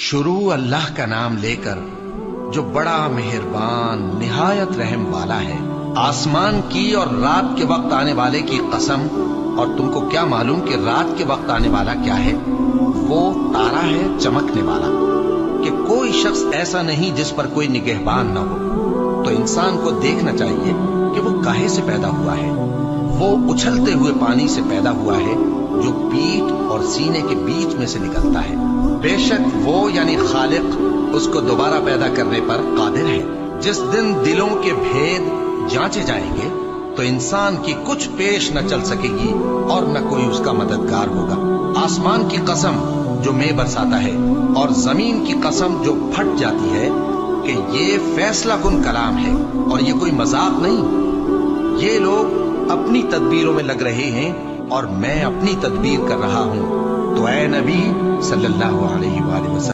शुरू अल्लाह का नाम लेकर जो बड़ा मेहरबान निहायत रहम वाला है। आसमान की और रात के वक्त आने वाले की कसम, और तुमको क्या मालूम कि रात के वक्त आने वाला क्या है? वो तारा है चमकने वाला, कि कोई शख्स ऐसा नहीं जिस पर कोई निगहबान न हो। तो इंसान को देखना चाहिए कि वो काहे से पैदा हुआ है। वो उछलते हुए पानी से पैदा हुआ है जो पीठ और सीने के बीच में से निकलता है। बेशक वो यानी खालिक उसको दोबारा पैदा करने पर कादिर है। जिस दिन दिलों के भेद जांचे जाएंगे तो इंसान की कुछ पेश न चल सकेगी और न कोई उसका मददगार होगा। आसमान की कसम जो मेघ बरसाता है, और जमीन की कसम जो फट जाती है, कि ये फैसला कुन कलाम है और ये कोई मजाक नहीं। ये लोग अपनी तदबीरों में लग रहे हैं और मैं अपनी तदबीर कर रहा हूं। तो ऐ नबी सल्लल्लाहु अलैहि